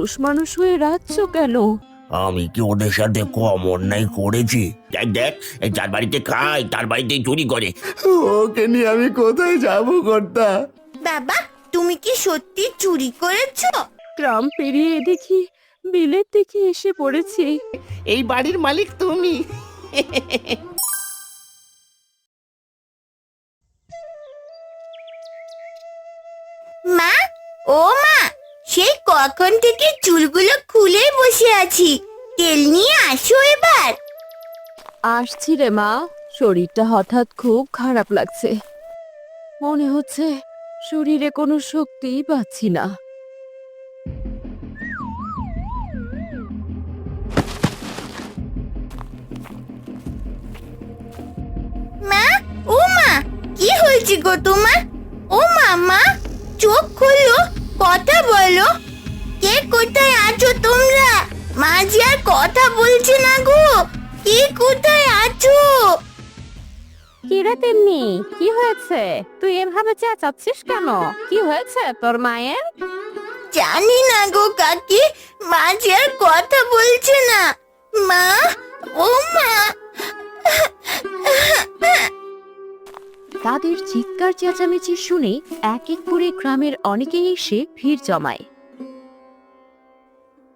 পুরুষ মানুষ হয়ে রাখছ কেন? আমি কি ওদের সাথে কম অন্যায় করেছি? দেখ দেখ, যার বাড়িতে খায় তার বাড়িতে চুরি করে। ওকে নিয়ে আমি কোথায় যাবো কর্তা? বাবা, তুমি কি সত্যি চুরি করেছো? গ্রাম পেরিয়ে দেখি বিলের দিকে এসে পড়েছি। এই বাড়ির মালিক তুমি। মা, ও মা, সেই কখন থেকে চুলগুলো খুলে বসে আছি, তেল নিয়ে আসো এবার। আসছি রে মা, শরীরটা হঠাৎ খুব খারাপ লাগছে। মনে হচ্ছে শরীরে কোনো শক্তিই পাচ্ছি না। মা, ও মা, কি হয়েছে গো তোমার? ও মামা, চোখ খুলো, কথা বলো। কে কোথায় আছো তোমরা? মা যে আর কথা বলছে না গো। কে কোথায় আছো? কিরে তেমনি, কি হয়েছে? তুই এভাবে চেঁচাচ্ছিস কেন? কি হয়েছে তোর মায়ের? জানি না গো কাকি, মা যে আর কথা বলছে না। মা, ও মা। তাদের চিৎকার চেঁচামেচি শুনে এক এক করে গ্রামের অনেকেই এসে ভিড় জমায়।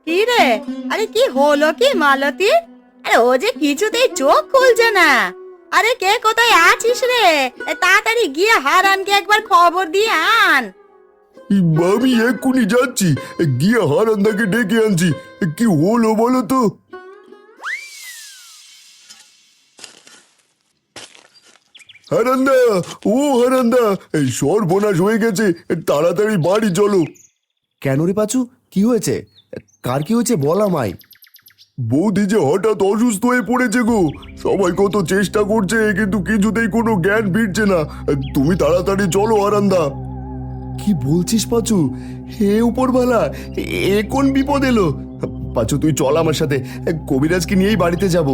কি রে, আরে কি হলো কি মালতী? আরে ও যে কিছুতেই চোখ খুলছে না। আরে কে কোথায় আছিস রে? তাড়াতাড়ি গিয়ে হারানকে একবার খবর দিয়ে আন। আমি এক্ষুনি যাচ্ছি, গিয়ে হারান্দাকে ডেকে আনছি। কি হলো বলো তো? হারান্দা, ও হারান্দা, এই সর্বনাশ হয়ে গেছে, তাড়াতাড়ি বাড়ি চলো। কেন রে পাচু, কি হয়েছে? কার কি হয়েছে বল আমায়। বৌদি যে হঠাৎ অসুস্থ হয়ে পড়েছে গো। সবাই কত চেষ্টা করছে কিন্তু কিছুতেই কোনো জ্ঞান ফিরছে না। তুমি তাড়াতাড়ি চলো হারান্দা। কি বলছিস পাচু? হে উপরবালা, এ কোন বিপদ এলো? পাচু তুই চল আমার সাথে, কবিরাজকে নিয়েই বাড়িতে যাব।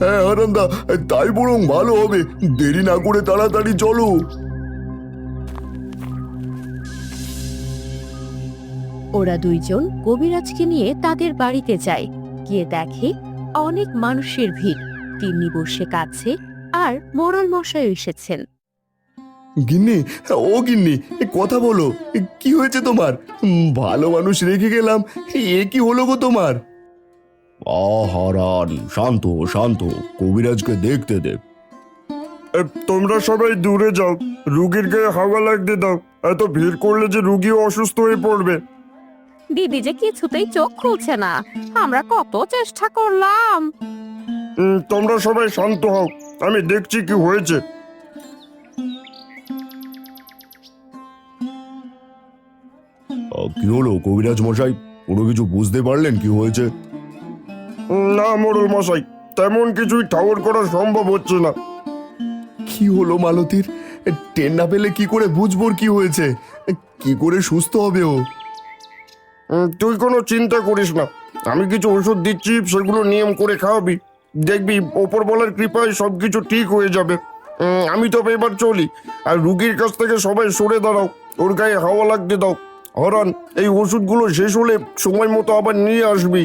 হ্যাঁ হারান্দা, তাই বরং ভালো হবে। দেরি না করে তাড়াতাড়ি চলো। ওরা দুইজন কবিরাজকে নিয়ে তাদের বাড়িতে যায়। গিয়ে দেখে অনেক মানুষের ভিড়। তিন্নি বসে কাছে আর মোড়ল মশাই এসেছেন। গিন্নি, ও গিন্নি, কথা বলো। কি হয়েছে তোমার? ভালো মানুষ রেখে গেলাম, এ কি হলো গো তোমার? হারান, শান্ত শান্ত, কবিরাজকে দেখতে দে। তোমরা সবাই দূরে যাও, রুগীর গায়ে হাওয়া লাগতে দাও। এত ভিড় করলে যে রুগীও অসুস্থ হয়ে পড়বে। দিদি যে কিছুতেই চোখ খুলছে না, আমরা কত চেষ্টা করলাম। তোমরা সবাই শান্ত হও, আমি দেখছি কি হয়েছে। কি হলো কবিরাজ মশাই, কোনো কিছু বুঝতে পারলেন কি হয়েছে? না মোড়ল মশাই, তেমন কিছুই ঠাউর করা সম্ভব হচ্ছে না। কি হলো মালতীর? টের না পেলে কি করে বুঝবো ওর কি হয়েছে? কি করে সুস্থ হবে ও? তুই কোনো চিন্তা করিস না, আমি কিছু ওষুধ দিচ্ছি, সেগুলো নিয়ম করে খাওয়াবি। দেখবি ওপরওয়ালার কৃপায় সবকিছু ঠিক হয়ে যাবে। আমি তবে এবার চলি, আর রুগীর কাছ থেকে সবাই সরে দাঁড়াও, ওর গায়ে হাওয়া লাগতে দাও। হরান, এই ওষুধগুলো শেষ হলে সময় মতো আবার নিয়ে আসবি।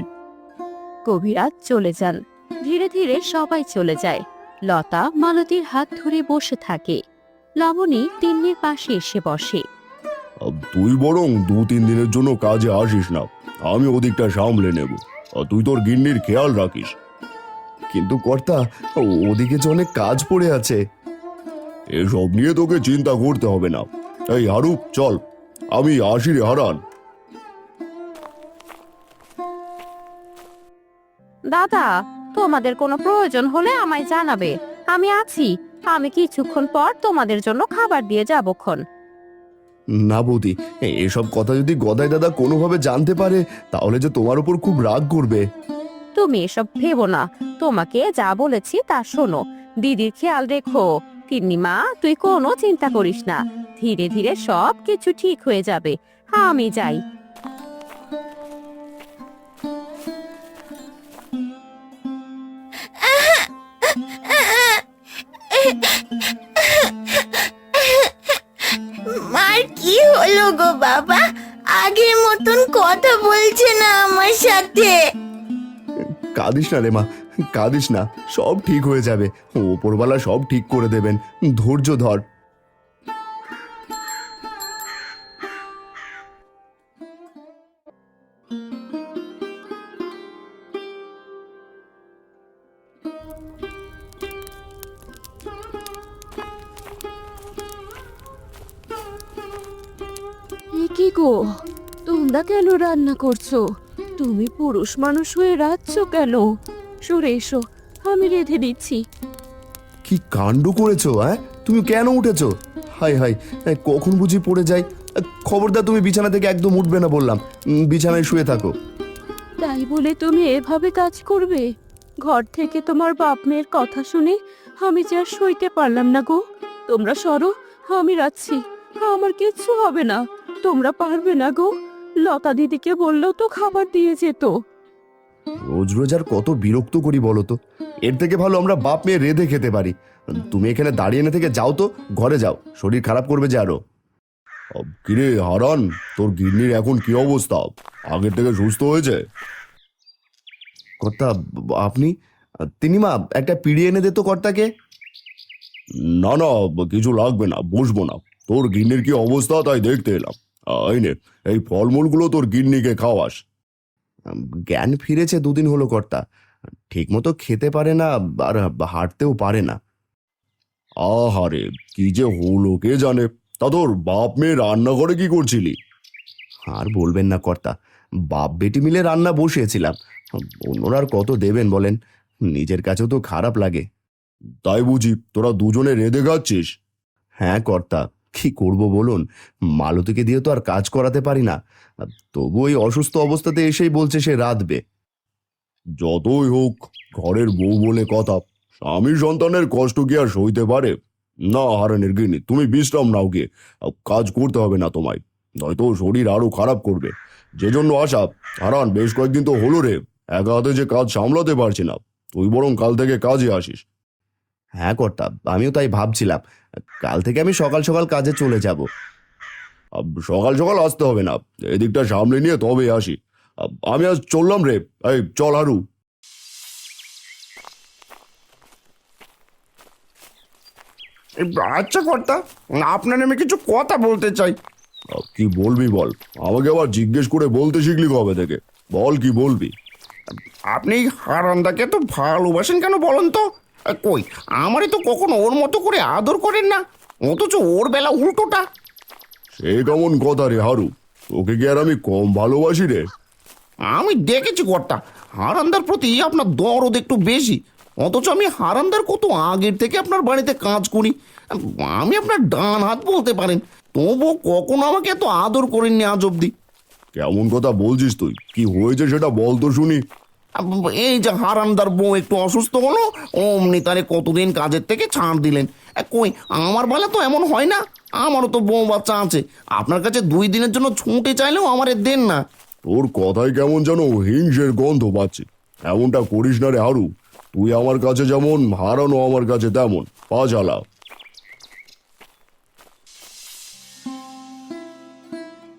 কবিরাজ চলে যান। ধীরে ধীরে সবাই চলে যায়। লতা মালতীর হাত ধরে বসে থাকে। লবণী তিন্নির পাশে এসে বসে। তুই বরং 2-3 দিনের জন্য কাজে আসিস না, আমি ওদিকটা সামলে নেব। তুই তোর গিন্নির খেয়াল রাখিস। কিন্তু কর্তা, ওদিকে যে অনেক কাজ পড়ে আছে। এসব নিয়ে তোকে চিন্তা করতে হবে না। এই হারুপ, চল, আমি আসি রে হারান। দাদা, তোমাদের কোনো প্রয়োজন হলে আমায় জানাবে, আমি আছি। আমি কিছুক্ষণ পর তোমাদের জন্য খাবার দিয়ে যাবক্ষণ। না বৌদি, এসব কথা যদি গদাই দাদা কোনোভাবে জানতে পারে তাহলে যে তোমার উপর খুব রাগ করবে। তুমি এসব ভেবো না, তোমাকে যা বলেছি তা শোনো। দিদির খেয়াল রেখো। তিন্নিমা, তুই কোনো চিন্তা করিস না, ধীরে ধীরে সব কিছু ঠিক হয়ে যাবে। আমি যাই। মার কি হলো গো বাবা? আগের মতন কথা কথা বলছে না আমার সাথে। কাঁদিস না রে মা, কাঁদিস না, সব ঠিক হয়ে যাবে। ওপরওয়ালা সব ঠিক করে দেবেন, ধৈর্য ধর। কি গো, তোমরা কেন রান্না করছো? তুমি পুরুষ মানুষ হয়ে রাঁধছো কেন? সরে এসো, আমি রেঁধে দিচ্ছি। কি কাণ্ড করেছো? হ্যাঁ, তুমি কেন উঠেছো? হাই হাই, কখন বুঝি পড়ে যাই। খবরদার, তুমি বিছানা থেকে একদম উঠবে না বললাম। বিছানায় শুয়ে থাকো। তাই বলে তুমি এভাবে কাজ করবে? ঘর থেকে তোমার বাপ মেয়ের কথা শুনে আমি যে আর সইতে পারলাম না গো। তোমরা সরো, আমি রাখছি। আমার কিচ্ছু হবে না, তোমরা পারবে না গো। লতা দিদিকে বললেও তো খাবার দিয়ে যেত। রোজ রোজ আর কত বিরক্ত করি বলো তো। এর থেকে ভালো আমরা বাপ মেয়ে রেঁধে খেতে পারি। তুমি এখানে দাঁড়িয়ে না থেকে যাও তো, ঘরে যাও, শরীর খারাপ করবে যে আরো। কিরে হারান, তোর গিন্নির এখন কি অবস্থা? আগের থেকে সুস্থ হয়েছে? কর্তা, আপনি? তিনিমা, একটা পিড়ি এনে দে তো কর্তাকে। না না, কিছু লাগবে না, বসবো না। তোর গিন্নির কি অবস্থা তাই দেখতে এলাম। এই নে, এই ফলমূলগুলো তোর গিন্নিকে খাওয়াস। জ্ঞান ফিরেছে দুদিন হলো কর্তা। ঠিক মতো খেতে পারে না, আর হাঁটতেও পারে না। আহারে, কি যে হলো কে জানে। তা তোর বাপ মেয়ে রান্নাঘরে কি করছিলি? আর বলবেন না কর্তা, বাপ বেটি মিলে রান্না বসিয়েছিলাম। অন্যরা আর কত দেবেন বলেন, নিজের কাছেও তো খারাপ লাগে। তাই বুঝি তোরা দুজনে রেঁধে খাচ্ছিস? হ্যাঁ কর্তা, কি করব বলুন, মালতীকে দিয়ে তো আর কাজ করাতে পারি না। তবু ওই অসুস্থ অবস্থাতে এসেই বলছে সে রাঁধবে। যতই হোক, ঘরের বউ বলে কথা, স্বামী সন্তানের কষ্ট কি আর সইতে পারে? না হারানের গিন্নি, তুমি বিশ্রাম নাও গিয়ে। কাজ করতে হবে না তোমায়, নয়তো শরীর আরো খারাপ করবে। যে জন্য আসা। হারান, বেশ কয়েকদিন তো হলো রে, একা হাতে যে কাজ সামলাতে পারছি না। তুই বরং কাল থেকে কাজে আসিস। হ্যাঁ কর্তা, আমিও তাই ভাবছিলাম। কাল থেকে আমি সকাল সকাল কাজে চলে যাব। সকাল সকাল আসতে হবে না, এদিকটা সামলে নিয়ে তবে আসি। আমি আজ চললাম রে। এই চল হারু। আচ্ছা কর্তা, আপনার আমি কিছু কথা বলতে চাই। কি বলবি বল, আমাকে আবার জিজ্ঞেস করে বলতে শিখলি কবে থেকে? বল, কি বলবি? আপনি হারান্দাকে তো ভালোবাসেন কেন বলেন তো? কই, আমারই তো কখনো ওর মতো করে আদর করেন না, অথচ ওর বেলা উল্টোটা। সে কেমন কথা রে হারু? তোকে কি আর আমি কম ভালোবাসি রে? আমি দেখেছি কর্তা, হারান্দার প্রতি আপনার দরদ একটু বেশি, অথচ আমি হারান্দার কত আগের থেকে আপনার বাড়িতে কাজ করি। আমি আপনার ডান হাত বলতে পারেন, তবুও কখনো আমাকে এত আদর করেননি আজ অব্দি। কেমন কথা বলছিস তুই? কি হয়েছে সেটা বল তো শুনি। এই যে হারান্দার বউ একটু অসুস্থ হলো, অমনি তারে কতদিন কাজের থেকে ছাড় দিলেন। কই, আমার বেলা তো এমন হয় না। আমারও তো বউ বাচ্চা আছে, আপনার কাছে 2 দিনের জন্য ছুটে চাইলেও আমারে দেন না। তোর কথায় কেমন যেন হিংসের গন্ধ পাচ্ছি। এমনটা করিস না রে হারু। তুই আমার কাছে যেমন, হারানো আমার কাছে তেমন। পা চালা।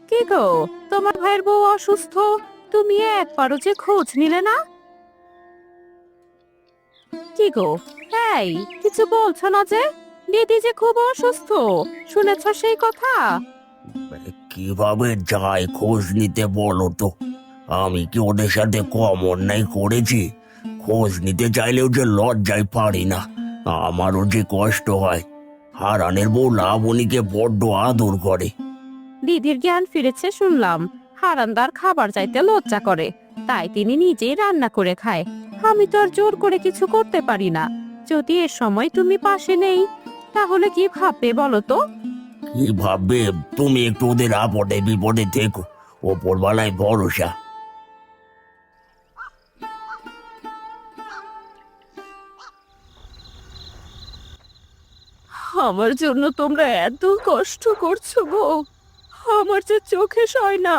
কি গো, তোমার ভাইয়ের বউ অসুস্থ, তুমি একবারও যে খোঁজ নিলে না? কি গো, এই কিছু বলছো না যে? দিদি যে খুব অসুস্থ, শুনেছ সেই কথা? কিভাবে যায় খোঁজ নিতে বলো তো? আমি কি ওদের সাথে কম অন্যায় করেছি? খোঁজ নিতে চাইলেও যে লজ্জায় পারি না, আমারও যে কষ্ট হয়। হারানের বউ লাবণীকে বড্ড আদর করে। দিদির জ্ঞান ফিরেছে শুনলাম, হারান্দার খাবার চাইতে লজ্জা করে, তাই তিনি নিজেই রান্না করে খায়। আমি তো আর জোর করে কিছু করতে পারি না। যদি এ সময় তুমি পাশে নেই, তাহলে কি ভাববে বলো তো? কি ভাববে? তুমি একটু ওদের আপদে বিপদে থেকো, ওপরওয়ালায় ভরসা। আমার জন্য তোমরা এত কষ্ট করছো গো, আমার যে চোখে সয় না।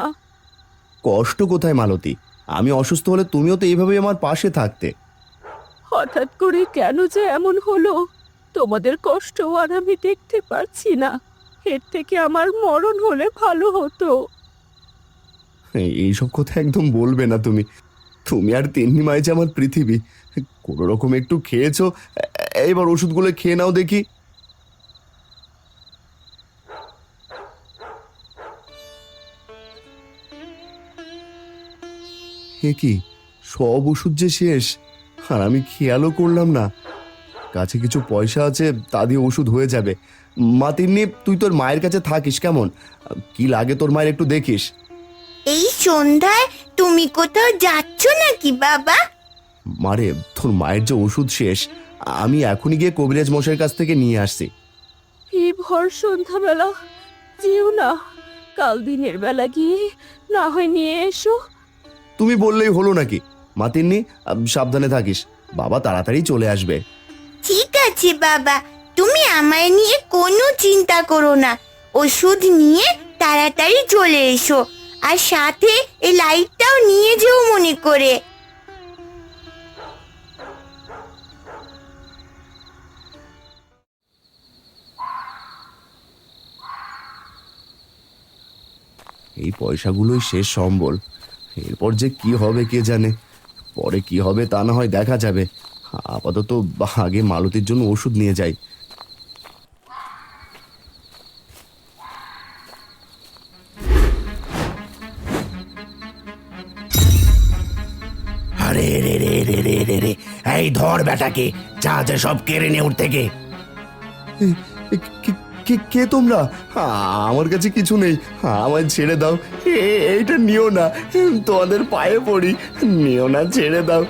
কষ্ট কোথায় মালতী? আমি অসুস্থ হলে তুমিও তো এইভাবেই আমার পাশে থাকতে। হঠাৎ করে কেন যে এমন হলো, তোমাদের কষ্ট আর আমি দেখতে পারছি না। এর থেকে আমার মরণ হলে ভালো হতো। এইসব কথা একদম বলবে না তুমি। তুমি আর তিন্নি মাই যে আমার পৃথিবী। কোনো রকম একটু খেয়েছো, এবার ওষুধগুলো খেয়ে নাও দেখি। এ কি, সব ওষুধ যে শেষ, আর আমি খেয়ালও করলাম না। কাছে কিছু পয়সা আছে, তা দিয়ে ওষুধ হয়ে যাবে। মা তিন্নি, তুই তোর মায়ের কাছে থাকিস কেমন? কি লাগে তোর মায়ের একটু দেখিস। এই সন্ধ্যায় তুমি কোথাও যাচ্ছ নাকি বাবা? মারে, তোর মায়ের যে ওষুধ শেষ, আমি এখনই গিয়ে কবিরাজ মশাইয়ের কাছ থেকে নিয়ে আসছি। এই ভর সন্ধ্যাবেলা যেও না, কাল দিনের বেলা গিয়ে না হয় নিয়ে এসো। তুমি বললেই হলো নাকি? মা তিন্নি, সাবধানে থাকিস, বাবা তাড়াতাড়ি চলে আসবে। ঠিক আছে বাবা, তুমি আমায় নিয়ে কোনো চিন্তা করো না। ওষুধ নিয়ে তাড়াতাড়ি চলে এসো, আর সাথে এই লাইটটাও নিয়ে যেও মনে করে। এই পয়সাগুলোই শেষ সম্বল। এরপর যে কি হবে কে জানে, পরে কি হবে তা না হয় দেখা যাবে। আপাতত আগে মালতীর জন্য ওষুধ নিয়ে যাই। আরে রে রে রে রে রে রে, এই ধর বেটাকে, যা যা সব কেড়ে নে ওর থেকে। কে তোমরা? আমার কাছে কিছু নেই, আমায় ছেড়ে দাও। এইটা নিও না, তোমাদের পায়ে পড়ি, নিও না, ছেড়ে দাও।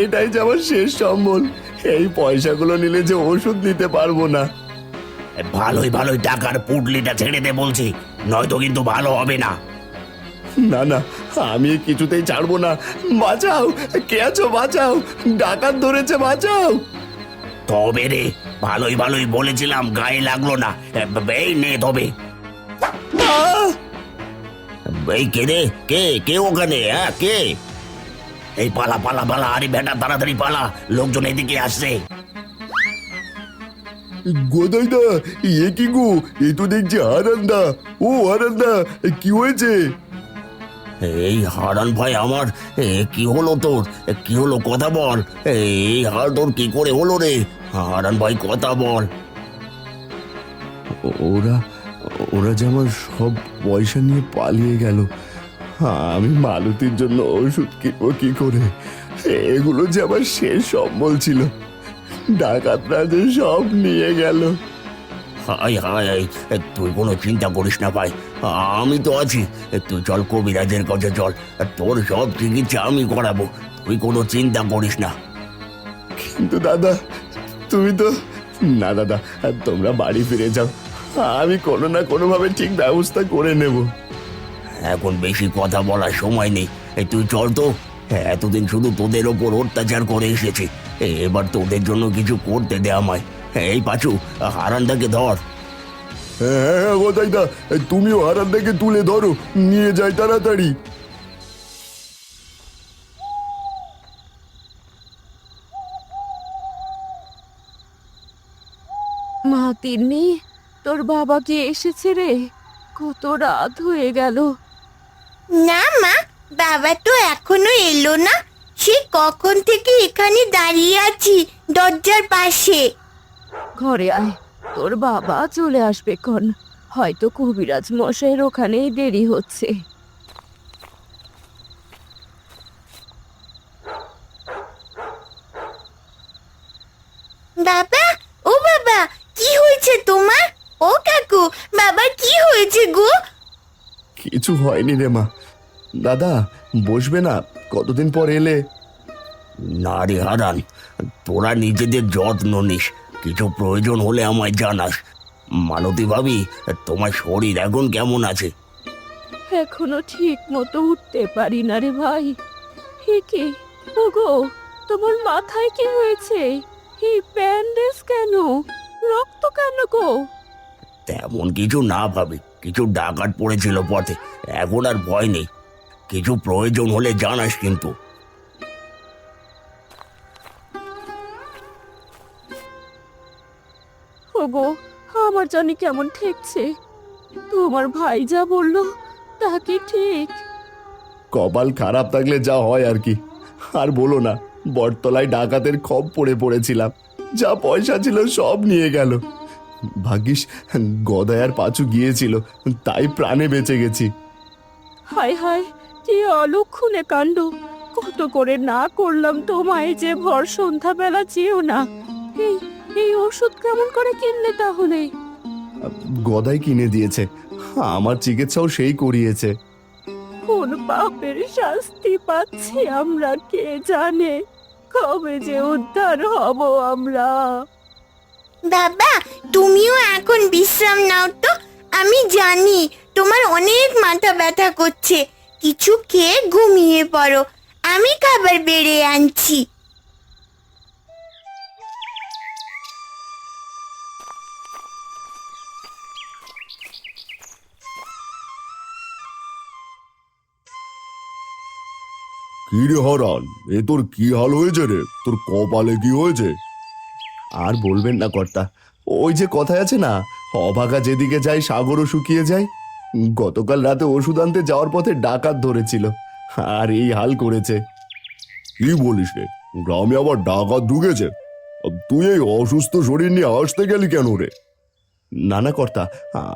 এটাই যে আমার শেষ সম্বল। এই পয়সাগুলো নিলে যে ওষুধ নিতে পারবো না। ভালোই ভালোই টাকার পুটলিটা ছেড়ে দে বলছি, নয়তো কিন্তু ভালো হবে না। না না, আমি কিছুতেই ছাড়বো না। বাঁচাও, কে আছো? বাঁচাও, ডাকাত ধরেছে, বাঁচাও। তবে রে, ভালোই ভালোই বলেছিলাম, গায়ে লাগলো না। এই নে তবে। আহ! এই কে রে, কে কে ওখানে? হ্যাঁ কে? এই পালা পালা পালা, আরে বেটা তাড়াতাড়ি পালা, লোকজন এদিকে আসছে। গোদাইদা, এ কি গো? এ তো দেখছি হারান্দা। ও হারান্দা, কি হয়েছে? এই হারান ভাই আমার, কি হলো তোর? কি হলো, কথা বল। এই হার তোর কি করে হলো রে? হারান ভাই, কথা বল। ওরা ওরা যে আমার সব পয়সা নিয়ে পালিয়ে গেল। আমি মালতীর জন্য ওষুধ কিনবো কি করে? এগুলো যে আমার শেষ সম্বল ছিল, ডাকাতরা যে সব নিয়ে গেল। হাই হাই, তুই কোনো চিন্তা করিস না ভাই, আমি তো আছি। তুই চল কবিরাজের কাছে চল, তোর সব চিকিৎসা আমি করাবো, তুই কোনো চিন্তা করিস না। কিন্তু দাদা, তুমি তো... না দাদা, তোমরা বাড়ি ফিরে যাও, আমি কোনো না কোনোভাবে ঠিক ব্যবস্থা করে নেব। এখন বেশি কথা বলার সময় নেই, তুই চল তো। এতদিন শুধু তোদের ওপর অত্যাচার করে এসেছি, এবার তোদের জন্য কিছু করতে দে আমায়। এই পাচু, হারানদাকে ধর। হ্যাঁ গোদাইদা, তুমিও হারান্দাকে তুলে ধরো, নিয়ে যাই তাড়াতাড়ি। মা তিন্নি, তোর বাবা কি এসেছে রে? কত রাত হয়ে গেল। না মা, বাবা তো এখনো এলো না। সে কখন থেকে এখানে দাঁড়িয়ে আছি দরজার পাশে। ঘরে আয়, তোর বাবা চলে আসবে ক্ষণ, হয়তো কবিরাজ মশাইয়ের ওখানেই দেরি হচ্ছে। বাবা, ও বাবা, কি হয়েছে তোমার? ও কাকু, বাবা কি হয়েছে গো? কিছু হয়নি রে মা। দাদা, বসবে না? কতদিন পর এলে। না রে হারান, তোরা নিজেদের যত্ন নিস, কিছু প্রয়োজন হলে আমায় জানাস। মালতী ভাবি, তোমার শরীর এখন কেমন আছে? এখনো ঠিক মতো উঠতে পারি না রে ভাই। হে কি ওগো, তোমার মাথায় কি হয়েছে? এই ব্যান্ডেজ কেন? রক্ত কেন গো? তেমন কিছু না ভাবি, কিছু ডাকাত পড়েছিল পথে, এখন আর ভয় নেই। কিছু প্রয়োজন হলে জানাস কিন্তু। ওগো, আমার জানি কেমন ঠেকছে। তোমার ভাই যা বললো তা কি ঠিক? কপাল খারাপ থাকলে যা হয় আর কি। আর বলো না, বটতলায় ডাকাতের খপ পড়ে পড়েছিলাম, যা পয়সা ছিল সব নিয়ে গেল। ভাগ্যিস গদাই আর পাঁচু গিয়েছিল, তাই প্রাণে বেঁচে গেছি। হায় হায়, কি অলক্ষণে কাণ্ড! কত করে না করলাম তোমায় যে ভর সন্ধ্যাবেলা যেও না। এই এই ওষুধ কেমন করে কিনলে তাহলে? গদাই কিনে দিয়েছে, আমার চিকিৎসাও সেই করিয়েছে। কোন পাপের শাস্তি পাচ্ছি আমরা কে জানে, কবে যে উদ্ধার হব আমরা। বাবা, তুমিও এখন বিশ্রাম নাও তো। আমি জানি তোমার অনেক মাথা ব্যথা করছে, কিছু খেয়ে ঘুমিয়ে পড়ো, আমি খাবার বেড়ে আনছি। কি রে হারান, এ তোর কি হাল হয়েছে রে? তোর কপালে কি হয়েছে? আর বলবেন না কর্তা, ওই যে কথায় আছে না, অভাগা যেদিকে যায় সাগরও শুকিয়ে যায়। গতকাল রাতে ওষুধ আনতে যাওয়ার পথে ডাকাত ধরেছিল, আর এই হাল করেছে। কি বলিস রে, গ্রামে আবার ডাকাত ঢুকেছে? তুই এই অসুস্থ শরীর নিয়ে আসতে গেলি কেন রে? না না কর্তা,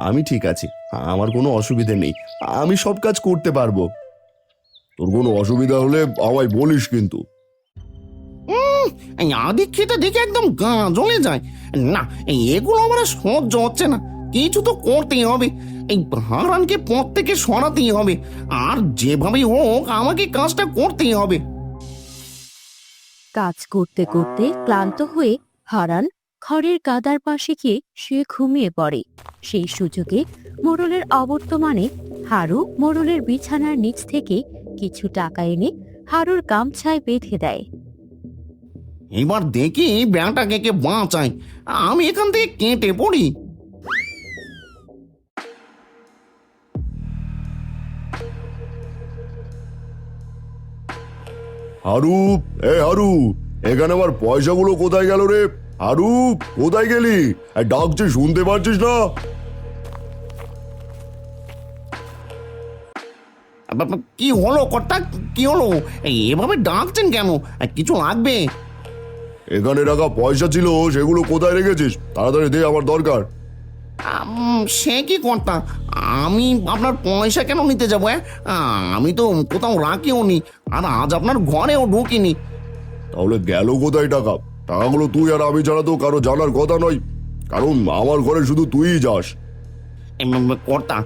আমি ঠিক আছি, আমার কোনো অসুবিধে নেই, আমি সব কাজ করতে পারবো। তোর কোনো অসুবিধা হলে আমায় বলিস কিন্তু। এই আদিক্ষেতা দেখে একদম গা জ্বলে যায়। না, এগুলো আমার আর সহ্য হচ্ছে না, কিছু তো করতেই হবে। এই হারানকে পথ থেকে সরাতেই হবে, আর যেভাবেই হোক আমাকে কাজটা করতেই হবে। কাজ করতে করতে ক্লান্ত হয়ে হারান খড়ের গাদার পাশে গিয়ে শুয়ে ঘুমিয়ে পড়ে। সেই সুযোগে মোড়লের অবর্তমানে হারু মোড়লের বিছানার নিচ থেকে কিছু টাকা এনে হারুর গামছায় বেঁধে দেয়। এবার দেখি ব্যাটাকে কে বাঁচায়, আমি এখান থেকে কেটে পড়ি। হারু, এ হারু, এখানে আমার পয়সাগুলো কোথায় গেল রে? হারু, কোথায় গেলি? ডাকছি, শুনতে পারছিস না? কি হলো কর্তা, কি হলো? এভাবে ডাকছেন কেন? কিছু লাগবে? এখানে রাখা পয়সা ছিল, সেগুলো কোথায় রেখেছিস? তাড়াতাড়ি দে, আমার দরকার। সে কি কর্তা, আমি আপনার পয়সা কেন নিতে যাবো? আমি তো কোথাও রাখিও নি, আর আজ আপনার ঘরেও ঢুকিনি। তাহলে গেল কোথায় টাকা? টাকাগুলো তুই আর আমি ছাড়া তো কারো জানার কথা নয়, কারণ আমার ঘরে শুধু তুইই যাস। কর্তা,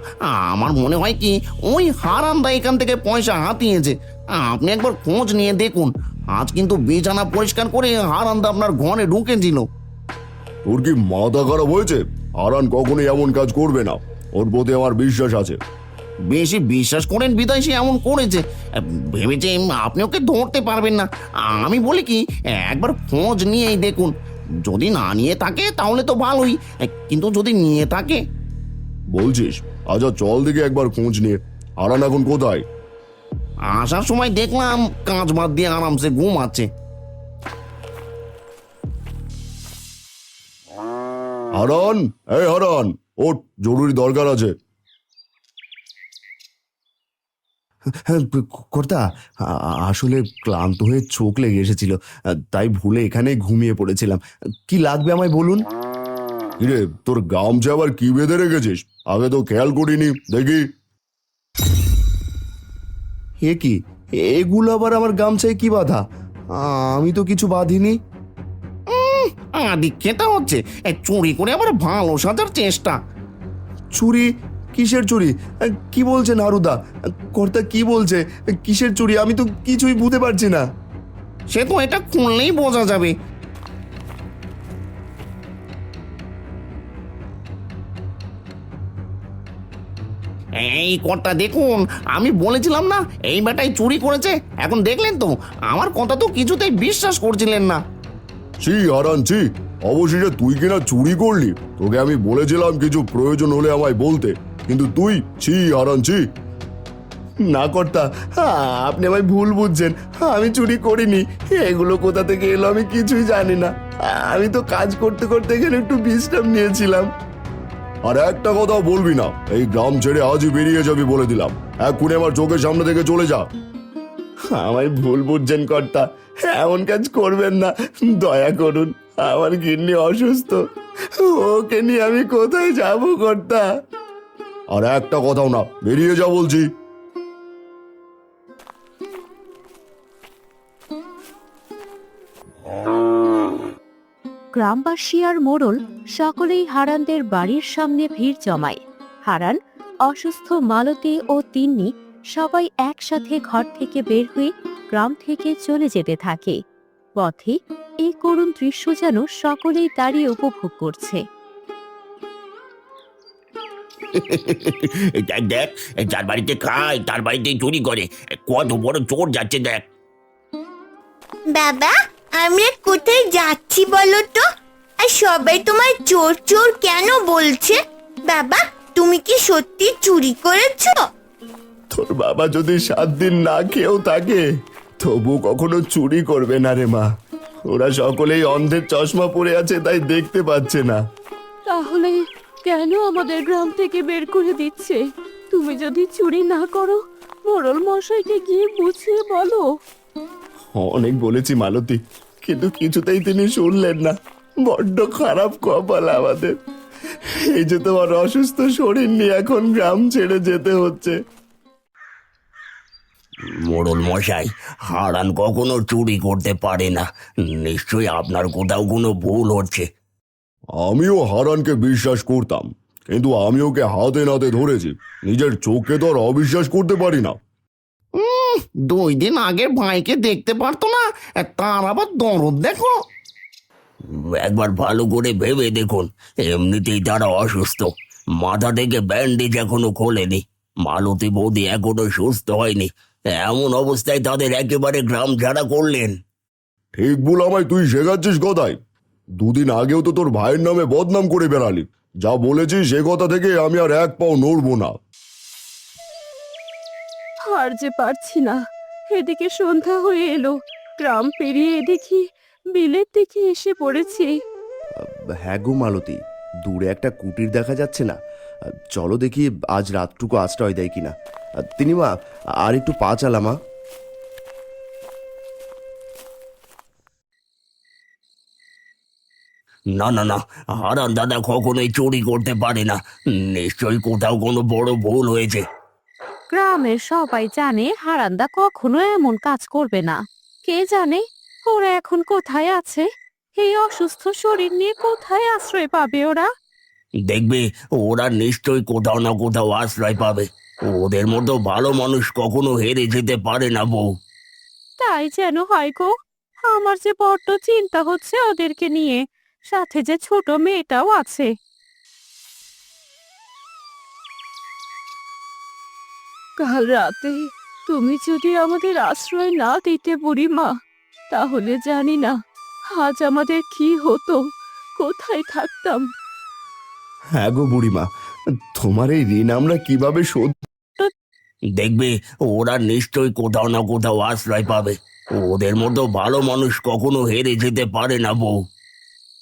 আমার মনে হয় কি ওই হারান্দা এখান থেকে পয়সা হাতিয়েছে। আপনি একবার খোঁজ নিয়ে দেখুন, আজ কিন্তু বিছানা পরিষ্কার করে হারান্দা আপনার ঘরে ঢুকেছিল। তোর কি মাথা খারাপ হয়েছে? হারান কখনোই এমন কাজ করবে না, ওর প্রতি আমার বিশ্বাস আছে। বেশি বিশ্বাস করেন বিদায় সে এমন করেছে, ভেবেছে আপনি ওকে ধরতে পারবেন না। আমি বলি কি, একবার খোঁজ নিয়েই দেখুন, যদি না নিয়ে থাকে তাহলে তো ভালোই, কিন্তু যদি নিয়ে থাকে। বলছিস? আচ্ছা চল দিকে একবার খোঁজ নিয়ে। হারান এখন কোথায়? আসার সময় দেখলাম কাজ বাদ দিয়ে আরামসে ঘুমাচ্ছে। হারান, এই হারান, ওঠ, জরুরি দরকার আছে। কর্তা, আসলে ক্লান্ত হয়ে চোখ লেগে এসেছিল, তাই ভুলে এখানে ঘুমিয়ে পড়েছিলাম। কি লাগবে আমায় বলুন। কিরে, তোর গামছা আবার কি বেঁধে রেখেছিস? আগে তো খেয়াল করিনি, দেখি। এ কি, এগুলো আবার আমার গামছায় কি বাঁধা? আমি তো কিছু বাঁধিনি। আদিক্ষেতা হচ্ছে, চুরি করে আবার ভালো সাজার চেষ্টা। চুরি? কিসের চুরি? কি বলছেন হারুদা? কর্তা কি বলছে? কিসের চুরি? আমি তো কিছুই বুঝতে পারছি না। সে তো এটা খুললেই বোঝা যাবে। এই কর্তা দেখুন, আমি বলেছিলাম না এই বেটাই চুরি করেছে। এখন দেখলেন তো, আমার কথা তো কিছুতেই বিশ্বাস করছিলেন না। ছি হারান, ছি, অবশেষে তুই কিনা চুরি করলি। তোকে আমি বলেছিলাম কিছু প্রয়োজন হলে আমায় বলতে, কিন্তু তুই, ছি হারান, ছি। না কর্তা, আপনি আমায় ভুল বুঝছেন, আমি চুরি করিনি। এগুলো কোথা থেকে এলো আমি কিছুই জানি না। আমি তো কাজ করতে করতে এখানে একটু বিশ্রাম নিয়েছিলাম। আর একটা কথাও বলবি না। এই গ্রাম ছেড়ে আজই বেরিয়ে যাবি বলে দিলাম। এক্ষুনি আমার চোখের সামনে থেকে চলে যা। আমায় ভুল বুঝছেন কর্তা, এমন কাজ করবেন না, দয়া করুন। আমার গিন্নি অসুস্থ, ওকে নিয়ে আমি কোথায় যাব কর্তা? আর একটা কথাও না, বেরিয়ে যা বলছি। গ্রামবাসী আর মোড়ল সকলেই হারানদের বাড়ির সামনে ভিড় জমায়। হারান, অসুস্থ মালতী ও তিন্নি সবাই একসাথে ঘর থেকে বের হয়ে গ্রাম থেকে চলে যেতে থাকে। পথে এই করুণ দৃশ্য যেন সকলেই দাঁড়িয়ে উপভোগ করছে। দেখ দেখ, যার বাড়িতে খায় তার বাড়িতে চুরি করে, কত বড় চোর যাচ্ছে দেখ। বাবা, আমরা কোথায় যাচ্ছি বলো তো? আর সবাই তোমার চোর চোর কেন বলছে? বাবা, তুমি কি সত্যি চুরি করেছো? তোর বাবা যদি 7 দিন না খেয়েও থাকে, তবু কখনো চুরি করবে না রে মা। ওরা সকলেই অন্ধের চশমা পরে আছে, তাই দেখতে পাচ্ছে না। তাহলে কেন আমাদের গ্রাম থেকে বের করে দিচ্ছে? তুমি যদি চুরি না করো, মোড়ল মশাইকে গিয়ে বুঝিয়ে বলো। অনেক বলেছি মালতী, কিন্তু কিছুতেই তিনি শুনলেন না। বড্ড খারাপ কপাল আমাদের। এই যে তোমার অসুস্থ শরীর নিয়ে এখন গ্রাম ছেড়ে যেতে হচ্ছে। মোড়ল মশাই, হারান কখনো চুরি করতে পারে না। নিশ্চয়ই আপনার কোথাও কোনো ভুল হচ্ছে। আমিও হারানকে বিশ্বাস করতাম, কিন্তু আমি ওকে হাতে নাতে ধরেছি। নিজের চোখে তো আর অবিশ্বাস করতে পারি না। 2 দিন আগের ভাইকে দেখতে পারতো না, তার আবার দরদ দেখো। একবার ভালো করে ভেবে দেখুন, এমনিতেই তারা অসুস্থ, মাথা থেকে ব্যান্ডেজ এখনো খোলেনি। মালতী বৌদি এখনো সুস্থ হয়নি, এমন অবস্থায় তাদের একেবারে গ্রাম ছাড়া করলেন। ঠিক ভুল আমায় তুই শেখাচ্ছিস কোথায়? 2 দিন আগেও তো তোর ভাইয়ের নামে বদনাম করে বেড়ালি। যা বলেছিস সে কথা থেকে আমি আর এক পাও নড়বো না। আর যে পারছি না। এদিকে সন্ধ্যা হয়ে এলো, গ্রাম পেরিয়ে দেখি বিলের দিকে এসে পড়েছি। হ্যাঁ গো মালতী, দূরে একটা কুটির দেখা যাচ্ছে না? চলো দেখি আজ রাতটুকু আশ্রয় দেয় কিনা। তিনি মা, আর একটু পা চালামা। না না না, হারান দাদা কখনোই চুরি করতে পারে না। নিশ্চয়ই কোথাও কোনো বড় ভুল হয়েছে। গ্রামের সবাই জানে হারান্দা কখনো এমন কাজ করবে না। কে জানে ওরা এখন কোথায় আছে? এই অসুস্থ শরীর নিয়ে কোথায় আশ্রয় পাবে ওরা? দেখবে, ওরা নিশ্চয়ই কোথাও না কোথাও আশ্রয় পাবে। ওদের মতো ভালো মানুষ কখনো হেরে যেতে পারে না বউ। তাই যেন হয় গো। আমার যে বড্ড চিন্তা হচ্ছে ওদেরকে নিয়ে, সাথে যে ছোট মেয়েটাও আছে। কাল রাতে তুমি যদি আমাদের আশ্রয় না দিতে বুড়িমা, তাহলে জানি না আজ আমাদের কি হতো, কোথায় থাকতাম। হ্যাঁ গো বুড়িমা, তোমার এই ঋণ আমরা কিভাবে শোধ? দেখবে, ওরা নিশ্চয়ই কোথাও না কোথাও আশ্রয় পাবে। ওদের মতো ভালো মানুষ কখনো হেরে যেতে পারে না বউ।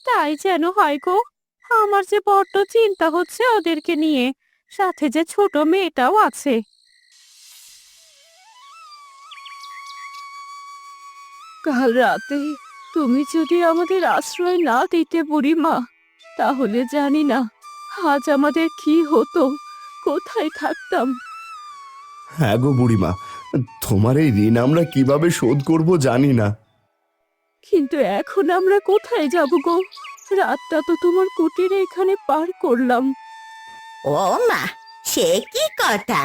তাই যেন হয় গো। আমার যে বড্ড চিন্তা হচ্ছে ওদেরকে নিয়ে, সাথে যে ছোট মেয়েটাও আছে। কাল রাতে তুমি যদি আমাদের আশ্রয় না দিতে বুড়িমা, তাহলে জানি না আজ আমাদের কি হতো, কোথায় থাকতাম। হ্যাঁ গো বুড়িমা, তোমার এই ঋণ আমরা কিভাবে শোধ করব জানি না। কিন্তু এখন আমরা কোথায় যাব গো? রাতটা তো তোমার কুটিরে এখানে পার করলাম। ও মা, সে কি কথা?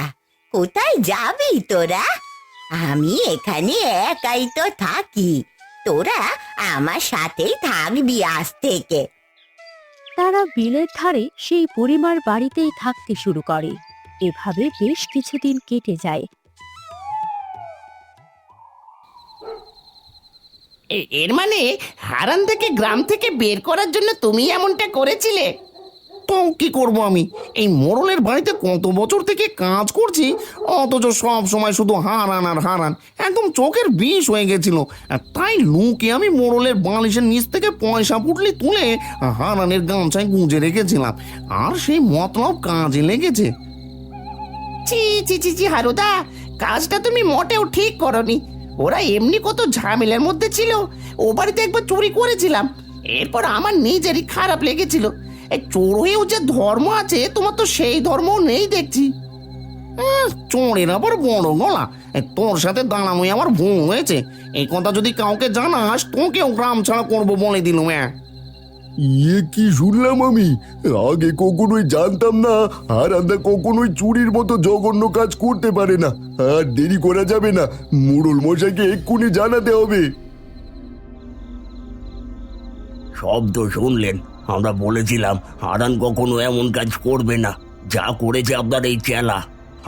কোথায় যাবি তোরা? আমি এখানে একাই তো থাকি, তোরা আমার সাথেই থাকবি আজ থেকে। তারা বিলের ধারে সেই বুড়িমার বাড়িতেই থাকতে শুরু করে। এভাবে বেশ কিছুদিন কেটে যায়। এর মানে হারান থেকে গ্রাম থেকে বের করার জন্য তুমি এমনটা করেছিলে? তো কি করব আমি? এই মোড়লের বাড়িতে কত বছর থেকে কাজ করছি, অথচ সব সময় শুধু হারান আর হারান, একদম চোখের বিষ হয়ে গেছিল। আর তাই লুকে আমি মোড়লের বালিশের নিচ থেকে পয়সা পুটলি তুলে হারানের গামছায় গুঁজে রেখেছিলাম, আর সেই মতলব কাজে লেগেছে। ছি ছি ছি ছি হারুদা, কাজটা তুমি মোটেও ঠিক করনি। ওরা এমনি কত ঝামেলার মধ্যে ছিল, ও বাড়িতে একবার চুরি করেছিলাম, এরপর আমার নিজেরই খারাপ লেগেছিল। এই চোর হয়েও যে ধর্ম আছে, তোমার তো সেই ধর্মও নেই দেখছি। চোরের আবার বড় গলা, তোর সাথে দাঁড়ানোই আমার ভুল হয়েছে। এই কথা যদি কাউকে জানাস, তোকেও গ্রাম ছাড়া করবো বলে দিলুম। ইয়ে কি শুনলাম আমি! আগে কখনোই জানতাম না হারান্দা কখনোই চুরির মতো জঘন্য কাজ করতে পারে না। আর দেরি করা যাবে না, মোড়ল মশাইকে এক্ষুনি জানাতে হবে। সব তো শুনলেন, আমরা বলেছিলাম হারান কখনো এমন কাজ করবে না। যা করেছে আপনার এই চেলা,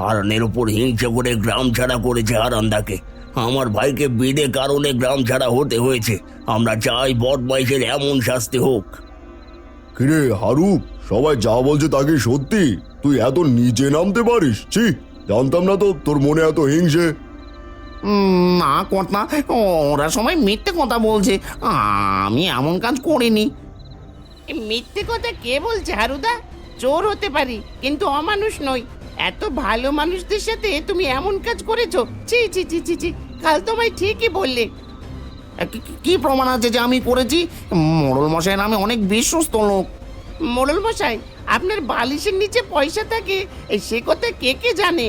হারানের উপর হিংসে করে গ্রাম ছাড়া করেছে হারান্দাকে। আমার ভাইকে বিনা কারণে গ্রাম ছাড়া হতে হয়েছে। আমরা চাই বদমাইশের এমন শাস্তি হোক। কিরে হারু, সবাই যা বলছে তাকে সত্যি? তুই এত নিচে নামতে পারিস? ছি, জানতাম না তো তোর মনে এত হিংসে। না কর্তা, ওরা সবাই মিথ্যে কথা বলছে, আমি এমন কাজ করিনি। এই মিথ্যে কথা কে বলছে হারুদা? চোর হতে পারি, কিন্তু অমানুষ নই। এত ভালো মানুষদের সাথে তুমি এমন কাজ করেছো? ছি ছি ছি ছি ছি, কাল তোমায় ঠিকই বললে। কি প্রমাণ আছে যে আমি করেছি? মোড়ল মশাইয়ের নামে অনেক বিশ্বস্ত লোক। মোড়ল মশাই, আপনার বালিশের নিচে পয়সা থাকে, সে কথা কে কে জানে?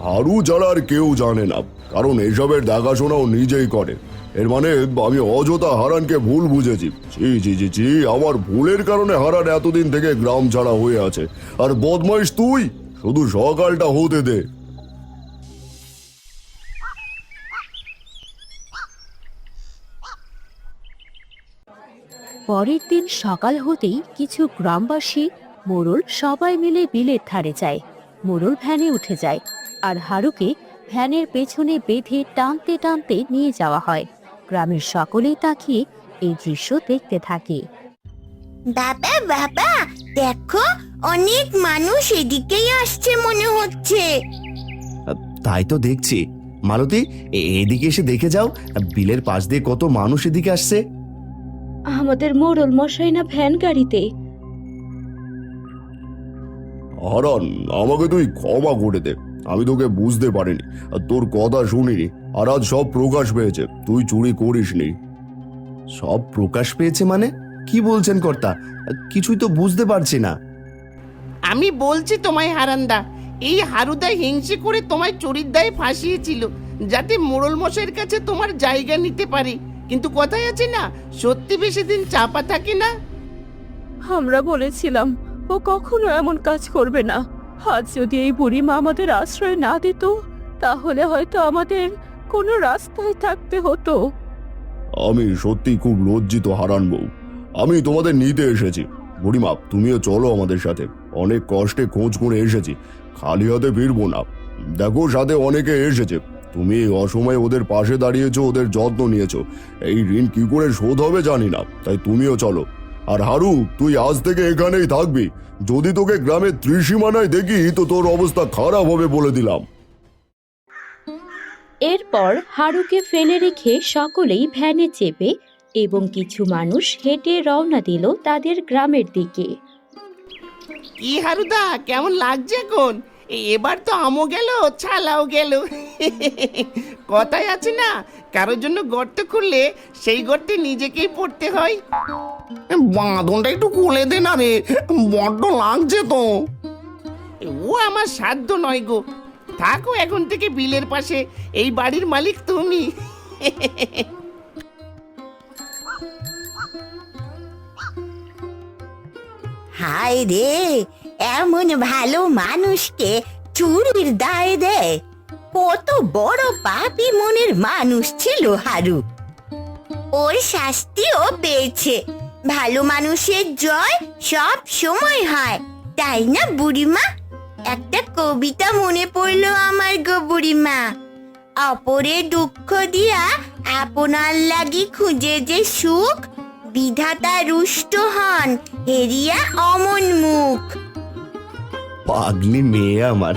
হারু ছাড়া আর কেউ জানে না, কারণ এসবের দেখাশোনাও নিজেই করে। এর মানে আমি অযথা হারানকে ভুল বুঝেছি। ছি জি জি জি, আমার ভুলের কারণে হারান এতদিন থেকে গ্রাম ছাড়া হয়ে আছে। আর বদমাইশ তুই, শুধু সকালটা হতে দে। পরের দিন সকাল হতেই কিছু গ্রামবাসী, মোড়ল সবাই মিলে বিলের ধারে যায়। মোড়ল ভ্যানে উঠে যায়, আর হারুকে ভ্যানের পেছনে বেঁধে টানতে টানতে নিয়ে যাওয়া হয়। গ্রামের সকলেই তাকিয়ে এই দৃশ্য দেখতে থাকে। বাবা বাবা, দেখো অনেক মানুষ এদিকেই আসছে মনে হচ্ছে। তাই তো দেখছি। মালতী, এদিকে এসে দেখে যাও, বিলের পাশ দিয়ে কত মানুষ এদিকে আসছে। আমাদের মোড়ল মশাই না ভ্যান গাড়িতে। হারান, আমাকে তুই ক্ষমা করে দে, আমি তোকে বুঝতে পারিনি, আর তোর কথা শুনিনি। আর আজ সব প্রকাশ পেয়েছে, তুই চুরি করিসনি। সব প্রকাশ পেয়েছে মানে কি বলছেন কর্তা? কিছুই তো বুঝতে পারছি না। আমি বলছি তোমায় হারান্দা, এই হারুদা হিংসে করে তোমায় চুরির দায়ে ফাঁসিয়েছিল, যাতে মোড়ল মশাইয়ের কাছে তোমার জায়গা নিতে পারে। কিন্তু কথাই আছে না, সত্যি বেশি দিন চাপা থাকে না। আমরা বলেছিলাম ও কখনো এমন কাজ করবে না। আজ যদি এই বুড়িমা আমাদের আশ্রয় না দিত, তাহলে হয়তো আমাদের কোনো রাস্তায় থাকতে হতো। আমি সত্যি খুব লজ্জিত হারান বউ। আমি তোমাদের নিতে এসেছি। বুড়িমা, তুমিও চলো আমাদের সাথে। অনেক কষ্টে খোঁজ করে এসেছি, খালি হাতে ফিরবো না। দেখো, সাথে অনেকে এসেছে, তুমি এই অসময়ে ওদের পাশে দাঁড়িয়েছো, ওদের যত্ন নিয়েছো। এই ঋণ কি করে শোধ হবে জানি না, তাই তুমিও চলো। আর হারু, তুই আজ থেকে এখানেই থাকবি। যদি তোকে গ্রামের ত্রিসীমানায় দেখি তো তোর অবস্থা খারাপ হবে বলে দিলাম। এরপর হারুকে ফেলে রেখে সকলেই ভ্যানে চেপে এবং কিছু মানুষ হেঁটে রওনা দিল তাদের গ্রামের দিকে। কি হারুদা, কেমন লাগছে এখন? এবার তো আমও গেল, ছালাও গেল। কথাই আছে না, কারোর জন্য গর্ত খুললে সেই গর্তে নিজেকেই পড়তে হয়। বাঁধনটা একটু খুলে দে না রে, বড্ড লাগছে তো। ও আমার সাধ্য নয় গো, থাকো এখন থেকে বিলের পাশে, এই বাড়ির মালিক তুমি। হায় রে, এমন ভালো মানুষকে চুরির দায়ে দেয়! কত বড় পাপী মনের মানুষ ছিল হারু। ওর শাস্তিও পেয়েছে। ভালো মানুষের জয় সব সময় হয়, তাই না বুড়িমা? একটা কবিতা মনে পড়লো আমার গো বুড়িমা। অপরে দুঃখ দিয়া আপনার লাগি খুঁজে যে সুখ, বিধাতা রুষ্ট হন, হেরিয়া অমন মুখ। পাগলি মেয়ে আমার।